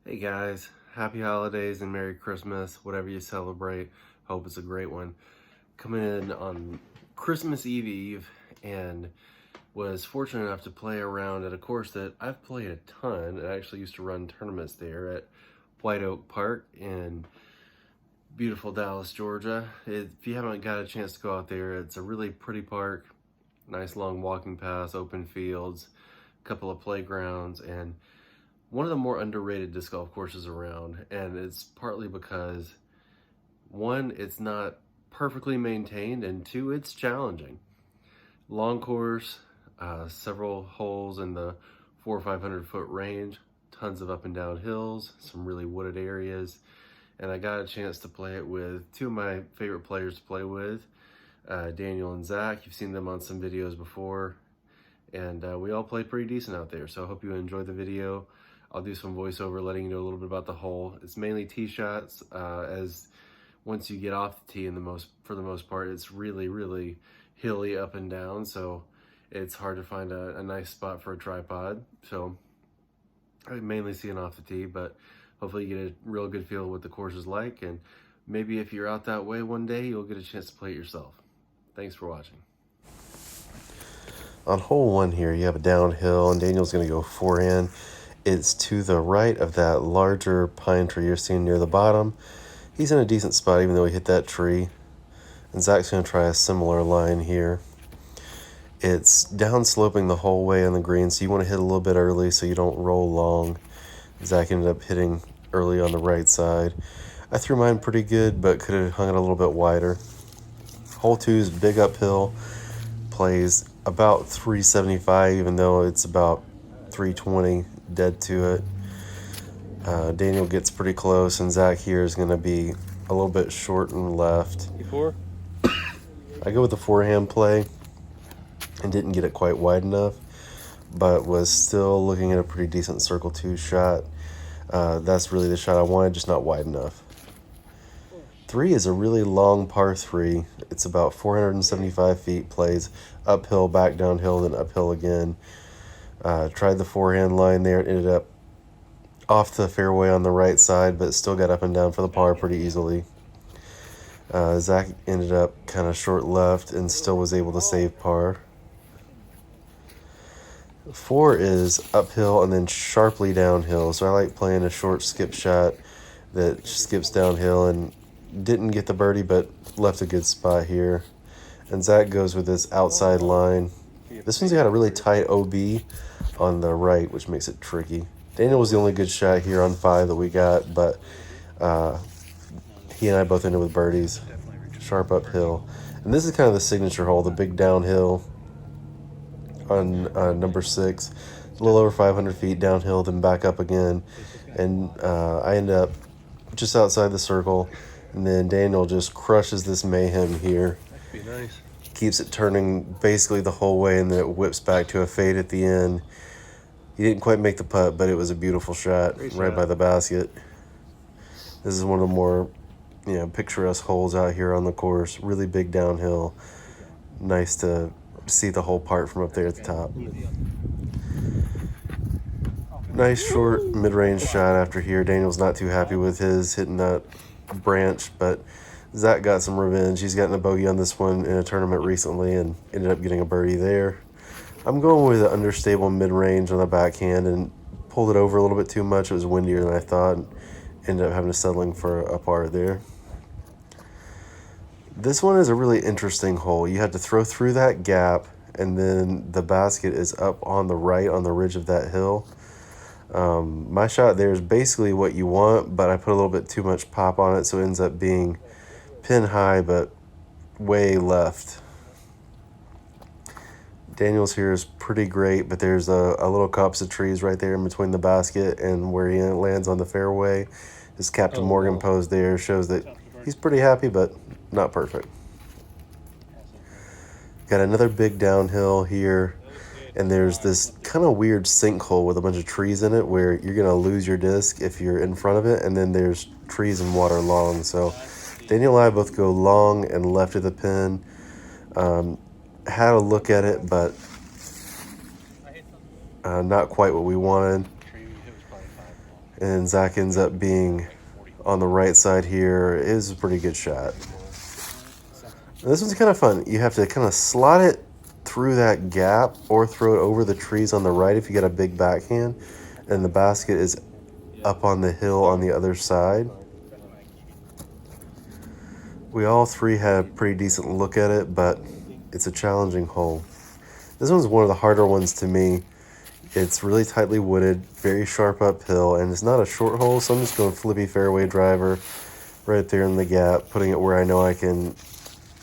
Hey guys, happy holidays and Merry Christmas, whatever you celebrate. Hope it's a great one. Coming in on Christmas Eve and was fortunate enough to play around at a course that I've played a ton. I actually used to run tournaments there at White Oak Park in beautiful Dallas, Georgia. If you haven't got a chance to go out there, it's a really pretty park, nice long walking paths, open fields, a couple of playgrounds, and one of the more underrated disc golf courses around. And it's partly because, one, it's not perfectly maintained, and two, it's challenging. Long course, several holes in the 400 or 500 foot range, tons of up and down hills, some really wooded areas. And I got a chance to play it with two of my favorite players to play with, Daniel and Zach. You've seen them on some videos before, and we all played pretty decent out there. So I hope you enjoyed the video. I'll do some voiceover letting you know a little bit about the hole. It's mainly tee shots, as once you get off the tee, for the most part, it's really hilly up and down, so it's hard to find a nice spot for a tripod. So I mainly see it off the tee, but hopefully you get a real good feel of what the course is like, and maybe if you're out that way one day, you'll get a chance to play it yourself. Thanks for watching. On hole one here, you have a downhill, and Daniel's going to go forehand. It's to the right of that larger pine tree you're seeing near the bottom. He's in a decent spot even though he hit that tree. And Zach's going to try a similar line here. It's down sloping the whole way on the green, so you want to hit a little bit early so you don't roll long. Zach ended up hitting early on the right side. I threw mine pretty good, but could have hung it a little bit wider. Hole 2 is big uphill, plays about 375, even though it's about 320 dead to it. Daniel gets pretty close, and Zach here is going to be a little bit short and left. Before? I go with the forehand play and didn't get it quite wide enough, but was still looking at a pretty decent circle 2 shot. That's really the shot I wanted, just not wide enough. 3 is a really long par 3. It's about 475 feet, plays uphill, back downhill, then uphill again. Tried the forehand line there. It ended up off the fairway on the right side, but still got up and down for the par pretty easily. Zach ended up kind of short left and still was able to save par. 4 is uphill and then sharply downhill, so I like playing a short skip shot that skips downhill, and didn't get the birdie but left a good spot here. And Zach goes with this outside line. This one's got a really tight OB on the right, which makes it tricky. Daniel was the only good shot here on 5 that we got, but he and I both ended with birdies. Sharp uphill. And this is kind of the signature hole, the big downhill on number 6. A little over 500 feet downhill, then back up again. And I end up just outside the circle, and then Daniel just crushes this mayhem here. That'd be nice. Keeps it turning basically the whole way, and then it whips back to a fade at the end. He didn't quite make the putt, but it was a beautiful shot right by the basket. This is one of the more, picturesque holes out here on the course. Really big downhill. Nice to see the whole part from up there at the top. Nice short mid-range shot after here. Daniel's not too happy with his hitting that branch, but Zach got some revenge. He's gotten a bogey on this one in a tournament recently and ended up getting a birdie there. I'm going with an understable mid-range on the backhand and pulled it over a little bit too much. It was windier than I thought, and ended up having to settling for a par there. This one is a really interesting hole. You had to throw through that gap, and then the basket is up on the right on the ridge of that hill. My shot there is basically what you want, but I put a little bit too much pop on it, so it ends up being pin high, but way left. Daniel's here is pretty great, but there's a little copse of trees right there in between the basket and where he lands on the fairway. His Captain Morgan pose there shows that he's pretty happy, but not perfect. Got another big downhill here, and there's this kind of weird sinkhole with a bunch of trees in it where you're going to lose your disc if you're in front of it, and then there's trees and water long. So Daniel and I both go long and left of the pin. Had a look at it, but not quite what we wanted. And Zach ends up being on the right side here. It is a pretty good shot. And this one's kind of fun. You have to kind of slot it through that gap or throw it over the trees on the right if you get a big backhand. And the basket is up on the hill on the other side. We all three had a pretty decent look at it, but it's a challenging hole. This one's one of the harder ones to me. It's really tightly wooded, very sharp uphill, and it's not a short hole, so I'm just going flippy fairway driver right there in the gap, putting it where I know I can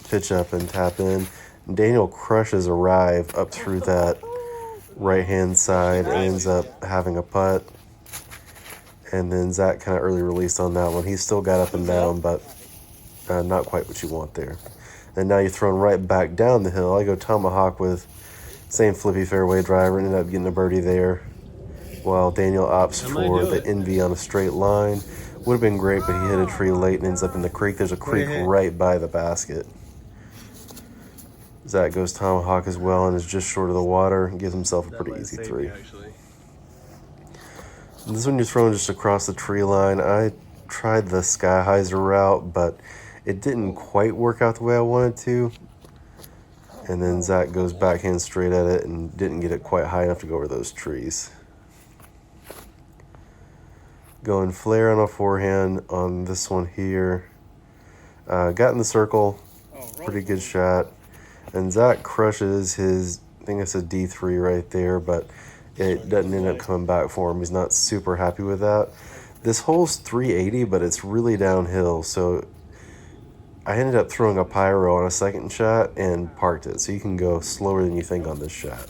pitch up and tap in. And Daniel crushes a drive up through that right-hand side and ends up having a putt. And then Zach kind of early released on that one. He still got up and down, but not quite what you want there. And now you're thrown right back down the hill. I go tomahawk with same flippy fairway driver and ended up getting a birdie there, while Daniel opts for the envy on a straight line. Would have been great, but he hit a tree late and ends up in the creek. There's a creek right by the basket. Zach goes tomahawk as well and is just short of the water and gives himself a pretty easy three. And this one you're throwing just across the tree line. I tried the sky hyzer route, but it didn't quite work out the way I wanted to. And then Zach goes backhand straight at it and didn't get it quite high enough to go over those trees. Going flare on a forehand on this one here. Got in the circle, pretty good shot. And Zach crushes his, I think it's a D3 right there, but it doesn't end up coming back for him. He's not super happy with that. This hole's 380, but it's really downhill, so I ended up throwing a pyro on a second shot and parked it, so you can go slower than you think on this shot.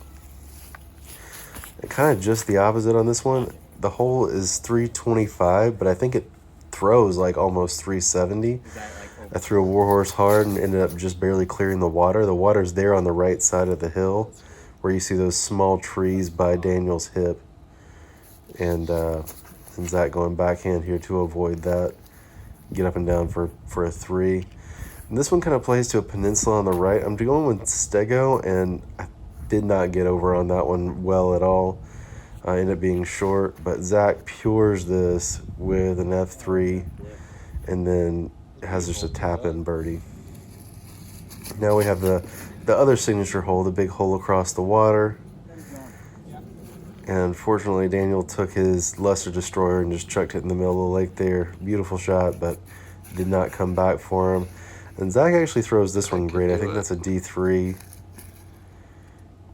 Kind of just the opposite on this one. The hole is 325, but I think it throws like almost 370. I threw a warhorse hard and ended up just barely clearing the water. The water's there on the right side of the hill where you see those small trees by Daniel's hip. And Zach going backhand here to avoid that. Get up and down for a three. And this one kind of plays to a peninsula on the right. I'm going with Stego, and I did not get over on that one well at all. I ended up being short, but Zach pures this with an F3 and then has just a tap-in birdie. Now we have the other signature hole, the big hole across the water. And fortunately, Daniel took his Lesser Destroyer and just chucked it in the middle of the lake there. Beautiful shot, but did not come back for him. And Zach actually throws this one great. I think that's a D3.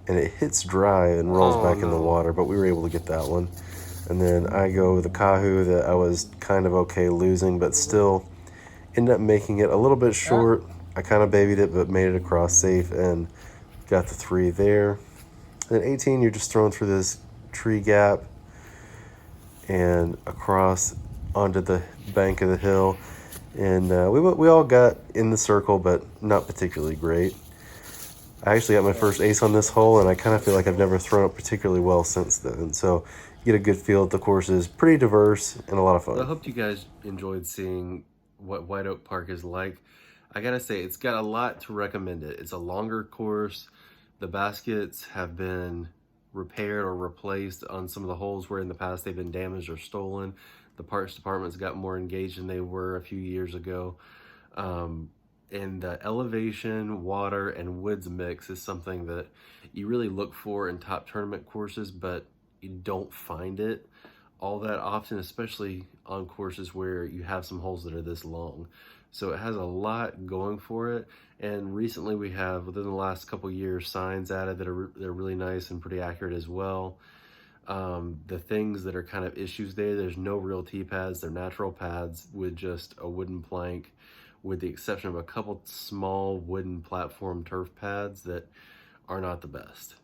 And it hits dry and rolls back in the water, but we were able to get that one. And then I go with the Kahoo that I was kind of okay losing, but still ended up making it a little bit short. I kind of babied it, but made it across safe and got the three there. And then 18, you're just throwing through this tree gap and across onto the bank of the hill. And we all got in the circle, but not particularly great. I actually got my first ace on this hole, and I kind of feel like I've never thrown it particularly well since then. So you get a good feel. The course is pretty diverse and a lot of fun. I hope you guys enjoyed seeing what White Oak Park is like. I gotta say, it's got a lot to recommend it. It's a longer course. The baskets have been repaired or replaced on some of the holes where in the past they've been damaged or stolen. The parts department's got more engaged than they were a few years ago. And the elevation, water, and woods mix is something that you really look for in top tournament courses, but you don't find it all that often, especially on courses where you have some holes that are this long. So it has a lot going for it. And recently we have, within the last couple years, signs added that they're really nice and pretty accurate as well. The things that are kind of issues there's no real tee pads. They're natural pads with just a wooden plank, with the exception of a couple small wooden platform turf pads that are not the best.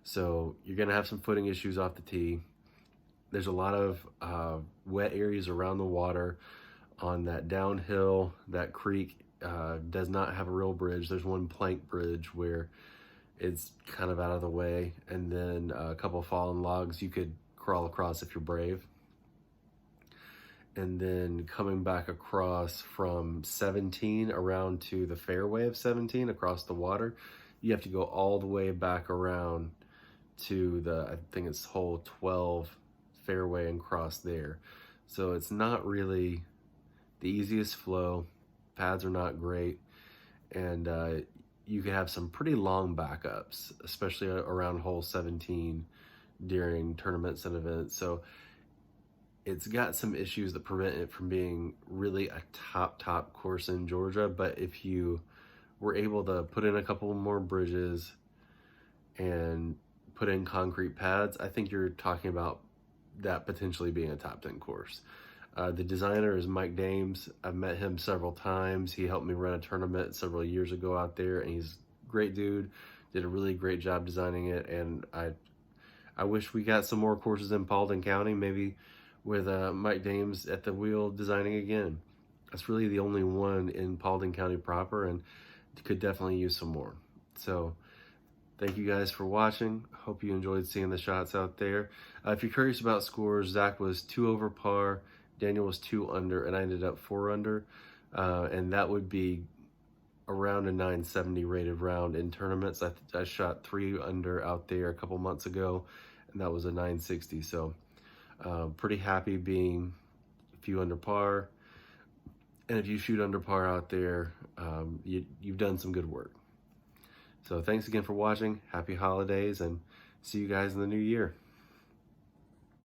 So you're gonna have some footing issues off the tee. There's a lot of wet areas around the water on that downhill. That creek does not have a real bridge. There's one plank bridge where it's kind of out of the way, and then a couple fallen logs you could crawl across if you're brave. And then coming back across from 17 around to the fairway of 17 across the water, you have to go all the way back around to the, I think it's hole 12 fairway and cross there. So it's not really the easiest flow. Pads are not great. And you can have some pretty long backups, especially around hole 17 during tournaments and events. So it's got some issues that prevent it from being really a top course in Georgia. But if you were able to put in a couple more bridges and put in concrete pads, I think you're talking about that potentially being a top 10 course. The designer is Mike Dames. I've met him several times. He helped me run a tournament several years ago out there, and he's a great dude. Did a really great job designing it, and I wish we got some more courses in Paulding County, maybe with Mike Dames at the wheel designing again. That's really the only one in Paulding County proper, and could definitely use some more. So thank you guys for watching. Hope you enjoyed seeing the shots out there. If you're curious about scores, Zach was 2 over par, Daniel was 2 under, and I ended up 4 under. And that would be around a 970 rated round in tournaments. I shot 3 under out there a couple months ago, and that was a 960. So pretty happy being a few under par. And if you shoot under par out there, you've done some good work. So thanks again for watching. Happy holidays, and see you guys in the new year.